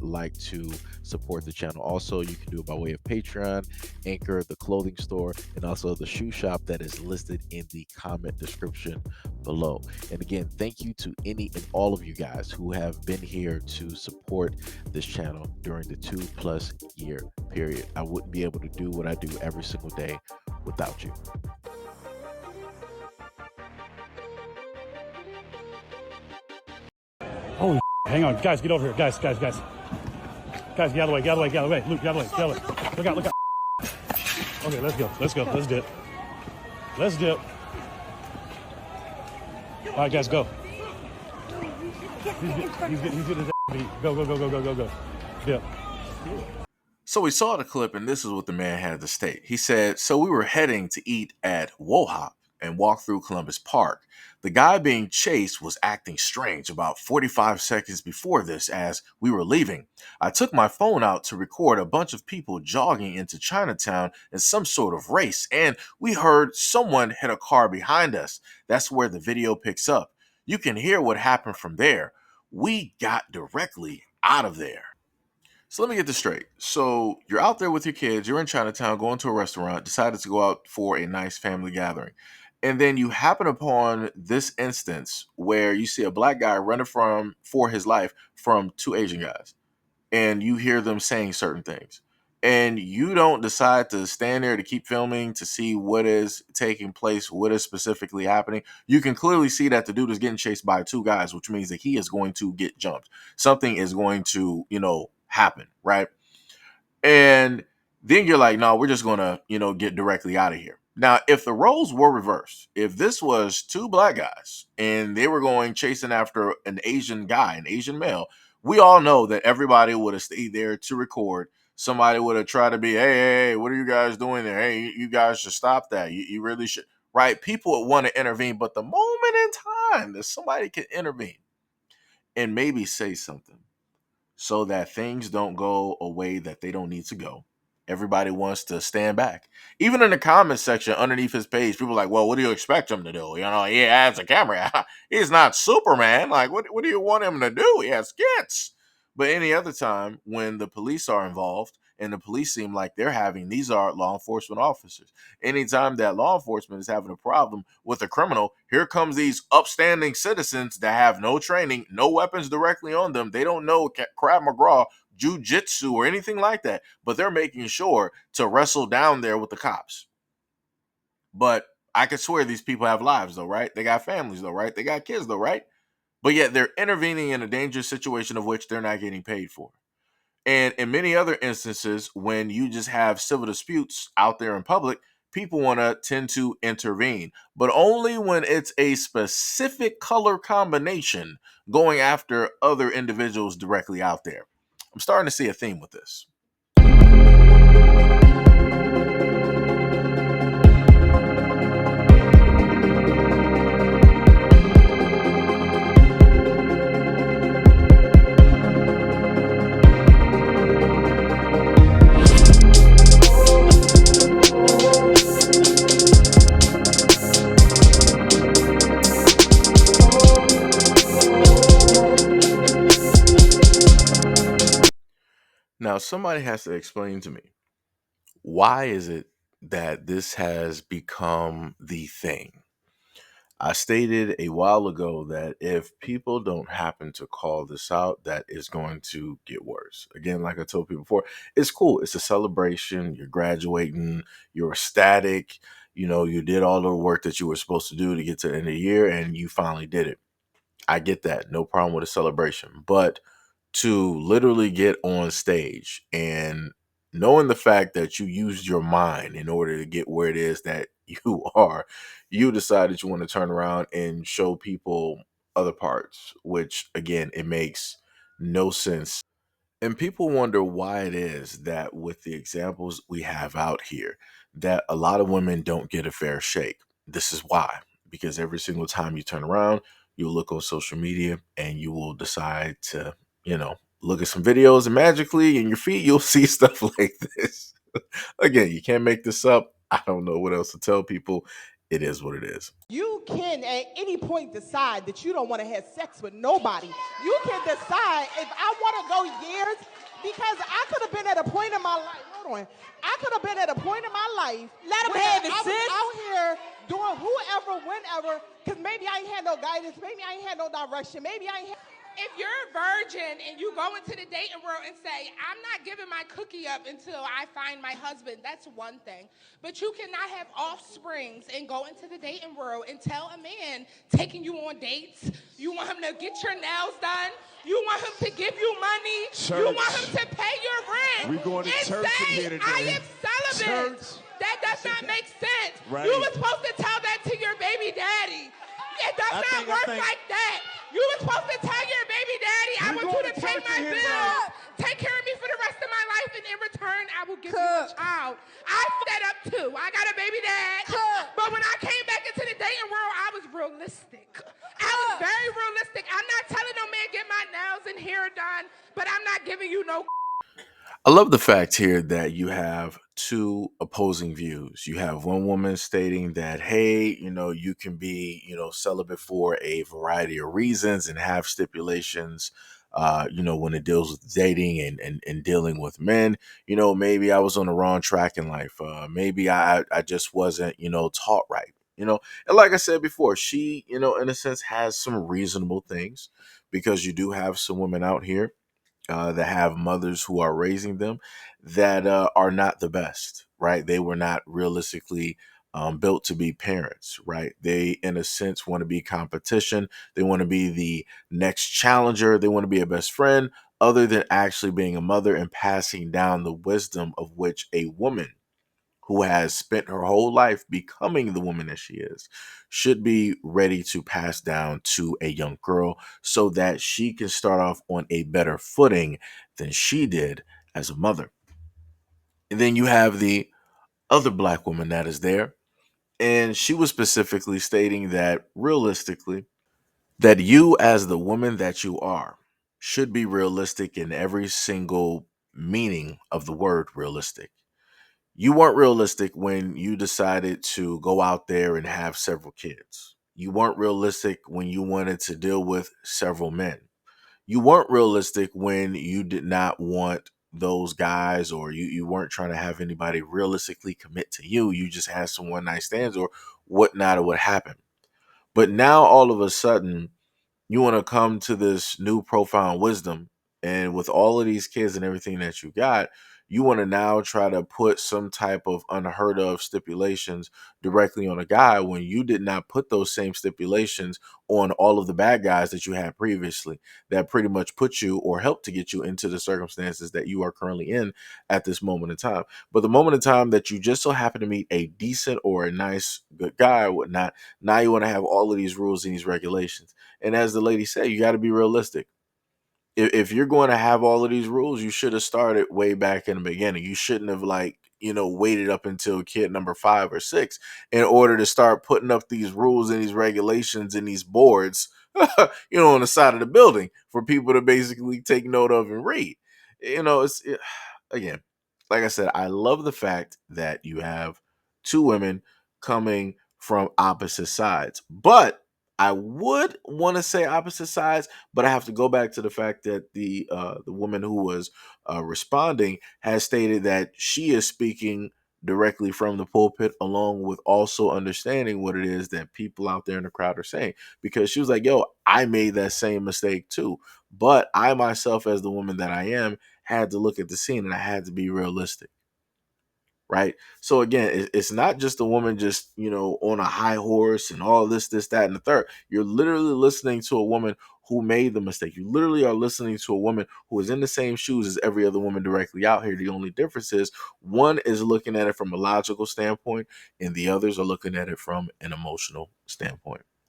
like to support the channel. Also, you can do it by way of Patreon, Anchor, the clothing store, and also the shoe shop that is listed in the comment description below. And again, thank you to any and all of you guys who have been here to support this channel during the 2+ year period. I wouldn't be able to do what I do every single day without you. Holy hang on, guys, get over here. Guys, get out of the way, Luke, get out of the way. Look out. Okay, let's go. Let's do it. All right, guys, go. He's getting his beat. Go. Yeah. So we saw the clip, and this is what the man had to state. He said, so we were heading to eat at Wohop and walk through Columbus Park. The guy being chased was acting strange about 45 seconds before this as we were leaving. I took my phone out to record a bunch of people jogging into Chinatown in some sort of race, and we heard someone hit a car behind us. That's where the video picks up. You can hear what happened from there. We got directly out of there. So let me get this straight. So you're out there with your kids, you're in Chinatown, going to a restaurant, decided to go out for a nice family gathering. And then you happen upon this instance where you see a black guy running for his life from two Asian guys. And you hear them saying certain things. And you don't decide to stand there to keep filming to see what is taking place, what is specifically happening. You can clearly see that the dude is getting chased by two guys, which means that he is going to get jumped. Something is going to, happen, right? And then you're like, no, we're just going to, get directly out of here. Now, if the roles were reversed, if this was two black guys and they were going chasing after an Asian guy, an Asian male, we all know that everybody would have stayed there to record. Somebody would have tried to be, hey, what are you guys doing there? Hey, you guys should stop that. You really should, right? People would want to intervene, but the moment in time that somebody can intervene and maybe say something so that things don't go a way that they don't need to go, everybody wants to stand back. Even in the comment section underneath his page, people are like, well, what do you expect him to do? He has a camera. He's not Superman. Like, what do you want him to do? He has skits. But any other time when the police are involved and the police seem like these are law enforcement officers. Anytime that law enforcement is having a problem with a criminal, here comes these upstanding citizens that have no training, no weapons directly on them. They don't know Krav Maga, jiu-jitsu, or anything like that, but they're making sure to wrestle down there with the cops. But I could swear these people have lives though, right? They got families though, right? They got kids though, right? But yet they're intervening in a dangerous situation of which they're not getting paid for. And in many other instances, when you just have civil disputes out there in public, people want to tend to intervene, but only when it's a specific color combination going after other individuals directly out there. I'm starting to see a theme with this. Now, somebody has to explain to me, why is it that this has become the thing? I stated a while ago that if people don't happen to call this out, that is going to get worse. Again, like I told people before, it's cool. It's a celebration. You're graduating. You're ecstatic. You did all the work that you were supposed to do to get to the end of the year, and you finally did it. I get that. No problem with a celebration. But to literally get on stage and knowing the fact that you used your mind in order to get where it is that you are, you decide that you want to turn around and show people other parts, which again, it makes no sense. And people wonder why it is that with the examples we have out here, that a lot of women don't get a fair shake. This is why, because every single time you turn around, you'll look on social media and you will decide to, look at some videos, and magically in your feed, you'll see stuff like this. Again, you can't make this up. I don't know what else to tell people. It is what it is. You can at any point decide that you don't want to have sex with nobody. You can decide, if I want to go years, because I could have been at a point in my life. Hold on. I could have been at a point in my life. Let him where have it, I was sis. out here doing whoever, whenever, because maybe I ain't had no guidance, maybe I ain't had no direction, maybe I ain't had. If you're a virgin and you go into the dating world and say, I'm not giving my cookie up until I find my husband, that's one thing. But you cannot have offsprings and go into the dating world and tell a man taking you on dates, you want him to get your nails done, you want him to give you money, you want him to pay your rent, We going to and church say, in here today. I am celibate. Church. That does not make sense. Right. You were supposed to tell that to your baby daddy. It does not work like that. You were supposed to tell your baby daddy, I want you to pay my bills, take care of me for the rest of my life, and in return, I will give you a child. I f*** that up too. I got a baby dad. But when I came back into the dating world, I was realistic. I was very realistic. I'm not telling no man get my nails and hair done, but I'm not giving you no. I love the fact here that you have two opposing views. You have one woman stating that, hey, you can be, celibate for a variety of reasons and have stipulations, when it deals with dating and dealing with men. Maybe I was on the wrong track in life. Maybe I just wasn't, taught right. And like I said before, she, in a sense, has some reasonable things because you do have some women out here that have mothers who are raising them that are not the best, right? They were not realistically built to be parents, right? They, in a sense, want to be competition. They want to be the next challenger. They want to be a best friend, other than actually being a mother and passing down the wisdom of which a woman who has spent her whole life becoming the woman that she is, should be ready to pass down to a young girl so that she can start off on a better footing than she did as a mother. And then you have the other black woman that is there, and she was specifically stating that realistically, that you as the woman that you are should be realistic in every single meaning of the word realistic. You weren't realistic when you decided to go out there and have several kids. You weren't realistic when you wanted to deal with several men. You weren't realistic when you did not want those guys, or you weren't trying to have anybody realistically commit to you. You just had some one night stands or whatnot or what happened. But now all of a sudden, you want to come to this new profound wisdom, and with all of these kids and everything that you got, you want to now try to put some type of unheard of stipulations directly on a guy when you did not put those same stipulations on all of the bad guys that you had previously, that pretty much put you or helped to get you into the circumstances that you are currently in at this moment in time. But the moment in time that you just so happen to meet a decent or a nice good guy or whatnot, now you want to have all of these rules and these regulations. And as the lady said, you got to be realistic. If you're going to have all of these rules, you should have started way back in the beginning. You shouldn't have waited up until kid number 5 or 6 in order to start putting up these rules and these regulations and these boards, on the side of the building for people to basically take note of and read. Again, like I said, I love the fact that you have two women coming from opposite sides, but I would want to say opposite sides, but I have to go back to the fact that the woman who was responding has stated that she is speaking directly from the pulpit, along with also understanding what it is that people out there in the crowd are saying. Because she was like, "Yo, I made that same mistake too, but I myself, as the woman that I am, had to look at the scene and I had to be realistic." Right. So again, it's not just a woman just, on a high horse and all this, that, and the third. You're literally listening to a woman who made the mistake. You literally are listening to a woman who is in the same shoes as every other woman directly out here. The only difference is one is looking at it from a logical standpoint and the others are looking at it from an emotional standpoint.